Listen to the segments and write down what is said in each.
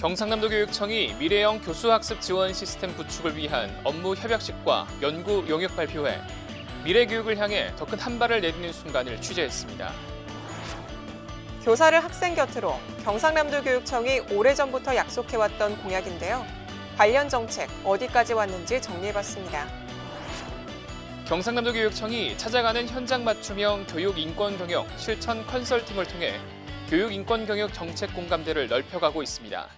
경상남도 교육청이 미래형 교수학습 지원 시스템 구축을 위한 업무 협약식과 연구 용역 발표회, 미래 교육을 향해 더 큰 한 발을 내딛는 순간을 취재했습니다. 교사를 학생 곁으로 경상남도 교육청이 오래전부터 약속해왔던 공약인데요. 관련 정책 어디까지 왔는지 정리해봤습니다. 경상남도 교육청이 찾아가는 현장 맞춤형 교육 인권 경영 실천 컨설팅을 통해 교육 인권 경영 정책 공감대를 넓혀가고 있습니다.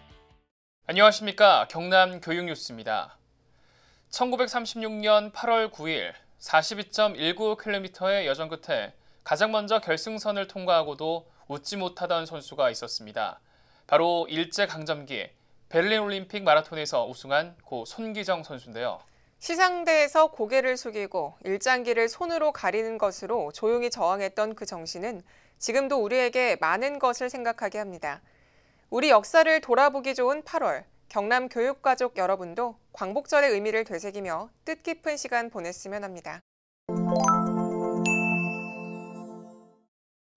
안녕하십니까. 경남 교육뉴스입니다. 1936년 8월 9일 42.19km의 여정 끝에 가장 먼저 결승선을 통과하고도 웃지 못하던 선수가 있었습니다. 바로 일제강점기 베를린 올림픽 마라톤에서 우승한 고 손기정 선수인데요. 시상대에서 고개를 숙이고 일장기를 손으로 가리는 것으로 조용히 저항했던 그 정신은 지금도 우리에게 많은 것을 생각하게 합니다. 우리 역사를 돌아보기 좋은 8월, 경남 교육가족 여러분도 광복절의 의미를 되새기며 뜻깊은 시간 보냈으면 합니다.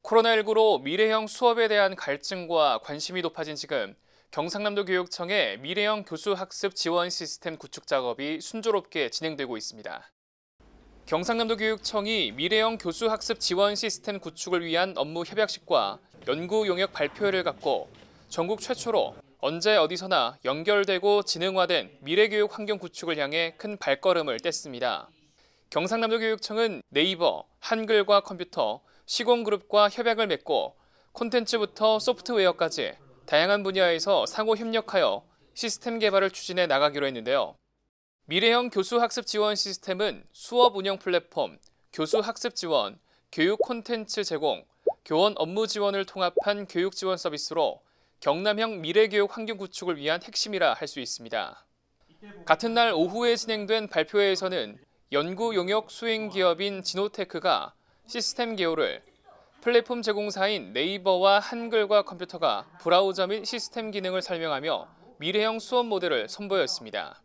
코로나19로 미래형 수업에 대한 갈증과 관심이 높아진 지금 경상남도 교육청의 미래형 교수학습 지원 시스템 구축 작업이 순조롭게 진행되고 있습니다. 경상남도 교육청이 미래형 교수학습 지원 시스템 구축을 위한 업무 협약식과 연구 용역 발표회를 갖고 전국 최초로 언제 어디서나 연결되고 지능화된 미래교육 환경 구축을 향해 큰 발걸음을 뗐습니다. 경상남도 교육청은 네이버, 한글과 컴퓨터, 시공그룹과 협약을 맺고 콘텐츠부터 소프트웨어까지 다양한 분야에서 상호 협력하여 시스템 개발을 추진해 나가기로 했는데요. 미래형 교수학습 지원 시스템은 수업 운영 플랫폼, 교수학습 지원, 교육 콘텐츠 제공, 교원 업무 지원을 통합한 교육 지원 서비스로 경남형 미래교육 환경 구축을 위한 핵심이라 할 수 있습니다. 같은 날 오후에 진행된 발표회에서는 연구 용역 수행 기업인 지노테크가 시스템 개요를, 플랫폼 제공사인 네이버와 한글과 컴퓨터가 브라우저 및 시스템 기능을 설명하며 미래형 수업 모델을 선보였습니다.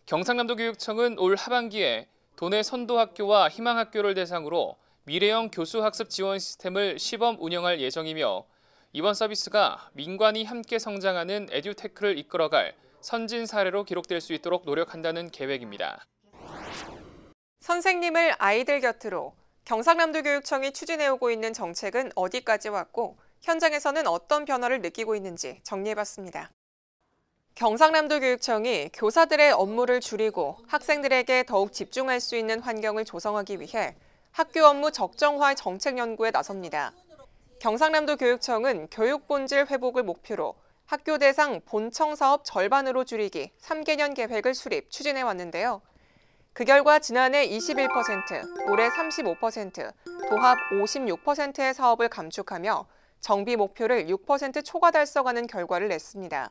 경상남도 교육청은 올 하반기에 도내 선도학교와 희망학교를 대상으로 미래형 교수학습 지원 시스템을 시범 운영할 예정이며 이번 서비스가 민관이 함께 성장하는 에듀테크를 이끌어갈 선진 사례로 기록될 수 있도록 노력한다는 계획입니다. 선생님을 아이들 곁으로 경상남도 교육청이 추진해오고 있는 정책은 어디까지 왔고 현장에서는 어떤 변화를 느끼고 있는지 정리해봤습니다. 경상남도 교육청이 교사들의 업무를 줄이고 학생들에게 더욱 집중할 수 있는 환경을 조성하기 위해 학교 업무 적정화 정책 연구에 나섭니다. 경상남도 교육청은 교육 본질 회복을 목표로 학교 대상 본청 사업 절반으로 줄이기 3개년 계획을 수립, 추진해 왔는데요. 그 결과 지난해 21%, 올해 35%, 도합 56%의 사업을 감축하며 정비 목표를 6% 초과 달성하는 결과를 냈습니다.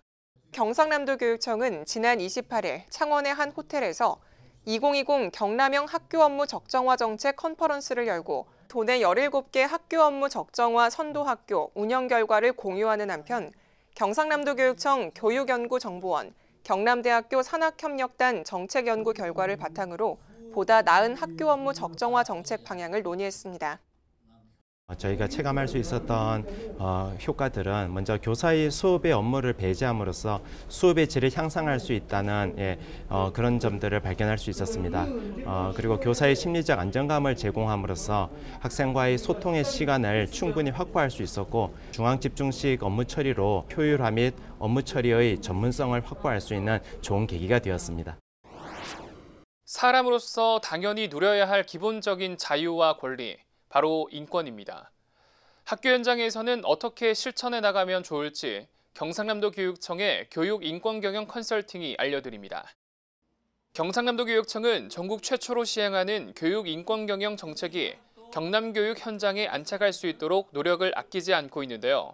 경상남도 교육청은 지난 28일 창원의 한 호텔에서 2020 경남형 학교 업무 적정화 정책 컨퍼런스를 열고 도내 17개 학교 업무 적정화 선도학교 운영 결과를 공유하는 한편 경상남도 교육청 교육연구정보원, 경남대학교 산학협력단 정책연구 결과를 바탕으로 보다 나은 학교 업무 적정화 정책 방향을 논의했습니다. 저희가 체감할 수 있었던 효과들은 먼저 교사의 수업의 업무를 배제함으로써 수업의 질을 향상할 수 있다는 그런 점들을 발견할 수 있었습니다. 그리고 교사의 심리적 안정감을 제공함으로써 학생과의 소통의 시간을 충분히 확보할 수 있었고 중앙집중식 업무 처리로 효율화 및 업무 처리의 전문성을 확보할 수 있는 좋은 계기가 되었습니다. 사람으로서 당연히 누려야 할 기본적인 자유와 권리, 바로 인권입니다. 학교 현장에서는 어떻게 실천해 나가면 좋을지 경상남도 교육청의 교육 인권 경영 컨설팅이 알려드립니다. 경상남도 교육청은 전국 최초로 시행하는 교육 인권 경영 정책이 경남 교육 현장에 안착할 수 있도록 노력을 아끼지 않고 있는데요.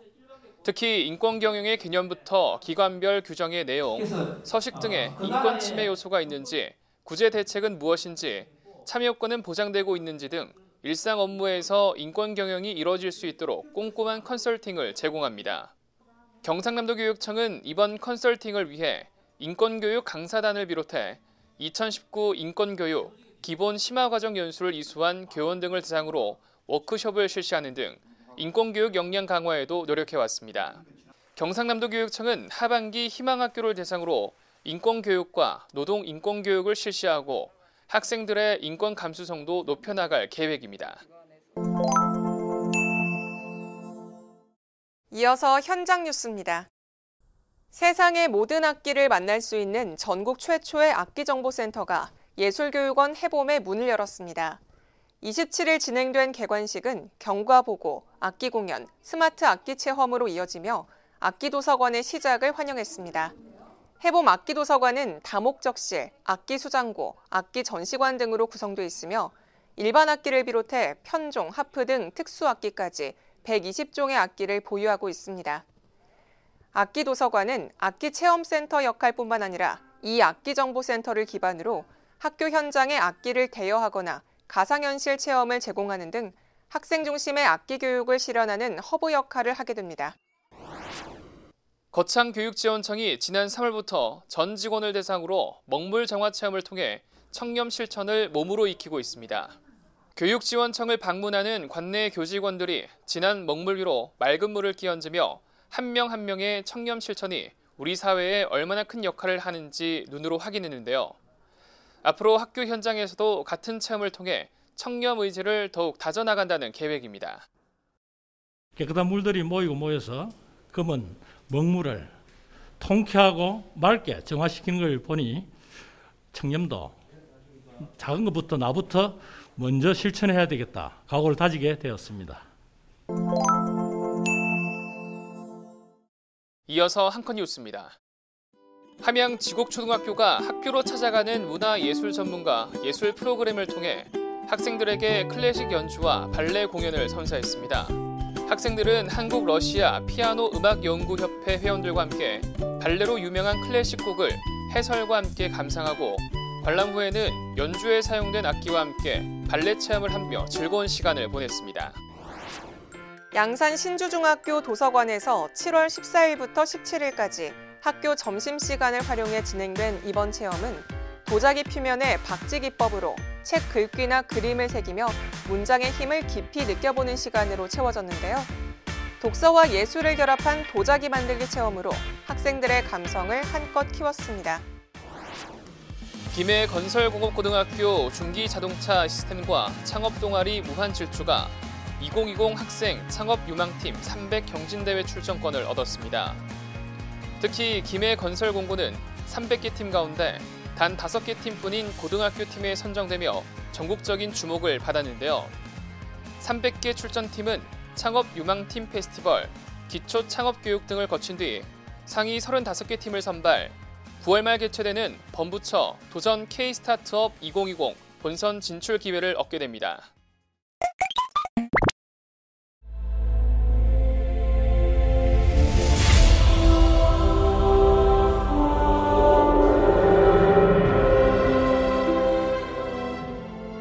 특히 인권 경영의 개념부터 기관별 규정의 내용, 서식 등의 인권 침해 요소가 있는지, 구제 대책은 무엇인지, 참여권은 보장되고 있는지 등 일상 업무에서 인권 경영이 이뤄질 수 있도록 꼼꼼한 컨설팅을 제공합니다. 경상남도 교육청은 이번 컨설팅을 위해 인권교육 강사단을 비롯해 2019 인권교육 기본 심화과정 연수를 이수한 교원 등을 대상으로 워크숍을 실시하는 등 인권교육 역량 강화에도 노력해왔습니다. 경상남도교육청은 하반기 희망학교를 대상으로 인권교육과 노동인권교육을 실시하고 학생들의 인권 감수성도 높여나갈 계획입니다. 이어서 현장 뉴스입니다. 세상의 모든 악기를 만날 수 있는 전국 최초의 악기정보센터가 예술교육원 해봄에 문을 열었습니다. 27일 진행된 개관식은 경과보고, 악기공연, 스마트 악기 체험으로 이어지며 악기도서관의 시작을 환영했습니다. 해봄 악기도서관은 다목적실, 악기수장고, 악기전시관 등으로 구성돼 있으며 일반 악기를 비롯해 편종, 하프 등 특수악기까지 120종의 악기를 보유하고 있습니다. 악기도서관은 악기체험센터 역할뿐만 아니라 이 악기정보센터를 기반으로 학교 현장에 악기를 대여하거나 가상현실 체험을 제공하는 등 학생 중심의 악기 교육을 실현하는 허브 역할을 하게 됩니다. 거창교육지원청이 지난 3월부터 전 직원을 대상으로 먹물 정화 체험을 통해 청렴 실천을 몸으로 익히고 있습니다. 교육지원청을 방문하는 관내 교직원들이 진한 먹물 위로 맑은 물을 끼얹으며 한 명 한 명의 청렴 실천이 우리 사회에 얼마나 큰 역할을 하는지 눈으로 확인했는데요. 앞으로 학교 현장에서도 같은 체험을 통해 청렴 의지를 더욱 다져나간다는 계획입니다. 깨끗한 물들이 모여서 검은 먹물을 통쾌하고 맑게 정화시키는 걸 보니 청렴도 작은 것부터 나부터 먼저 실천해야 되겠다 각오를 다지게 되었습니다. 이어서 한컷 뉴스입니다. 함양 지곡초등학교가 학교로 찾아가는 문화예술 전문가 예술 프로그램을 통해 학생들에게 클래식 연주와 발레 공연을 선사했습니다. 학생들은 한국 러시아 피아노 음악연구협회 회원들과 함께 발레로 유명한 클래식 곡을 해설과 함께 감상하고 관람 후에는 연주에 사용된 악기와 함께 발레 체험을 하며 즐거운 시간을 보냈습니다. 양산 신주중학교 도서관에서 7월 14일부터 17일까지 학교 점심시간을 활용해 진행된 이번 체험은 도자기 표면에 박지 기법으로 책 글귀나 그림을 새기며 문장의 힘을 깊이 느껴보는 시간으로 채워졌는데요. 독서와 예술을 결합한 도자기 만들기 체험으로 학생들의 감성을 한껏 키웠습니다. 김해 건설공업고등학교 중기자동차 시스템과 창업동아리 무한질주가 2020 학생 창업유망팀 300 경진대회 출전권을 얻었습니다. 특히 김해 건설공고는 300개 팀 가운데 단 5개 팀뿐인 고등학교 팀에 선정되며 전국적인 주목을 받았는데요. 300개 출전팀은 창업유망팀 페스티벌, 기초창업교육 등을 거친 뒤 상위 35개 팀을 선발, 9월 말 개최되는 범부처 도전 K-스타트업 2020 본선 진출 기회를 얻게 됩니다.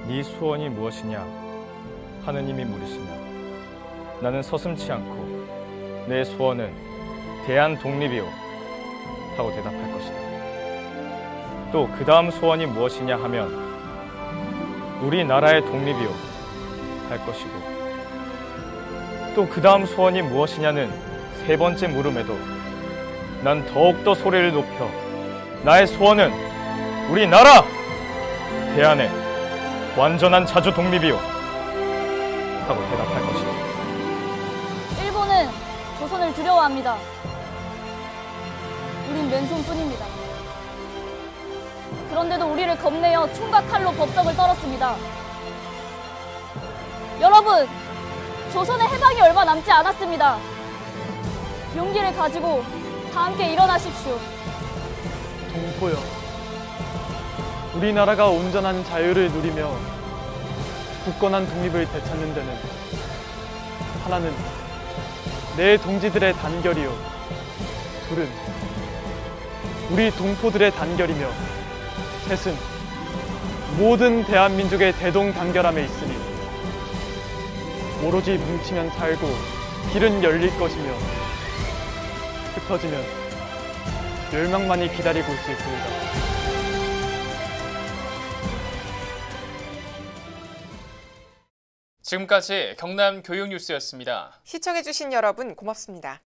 네 소원이 무엇이냐? 하느님이 물으시며 나는 서슴지 않고 내 소원은 대한 독립이요 하고 대답할 것이다. 또 그 다음 소원이 무엇이냐 하면 우리나라의 독립이요 할 것이고 또 그 다음 소원이 무엇이냐는 세 번째 물음에도 난 더욱더 소리를 높여 나의 소원은 우리나라 대한의 완전한 자주 독립이요 하고 대답할 것이다. 일본은 조선을 두려워합니다. 우린 맨손뿐입니다. 그런데도 우리를 겁내어 총과 칼로 법석을 떨었습니다. 여러분, 조선의 해방이 얼마 남지 않았습니다. 용기를 가지고 다 함께 일어나십시오. 동포여, 우리나라가 온전한 자유를 누리며 굳건한 독립을 되찾는 데는 하나는 내 동지들의 단결이요, 둘은 우리 동포들의 단결이며 셋은 모든 대한민족의 대동단결함에 있으니 오로지 뭉치면 살고 길은 열릴 것이며 흩어지면 멸망만이 기다리고 있을 것이다. 지금까지 경남 교육뉴스였습니다. 시청해주신 여러분 고맙습니다.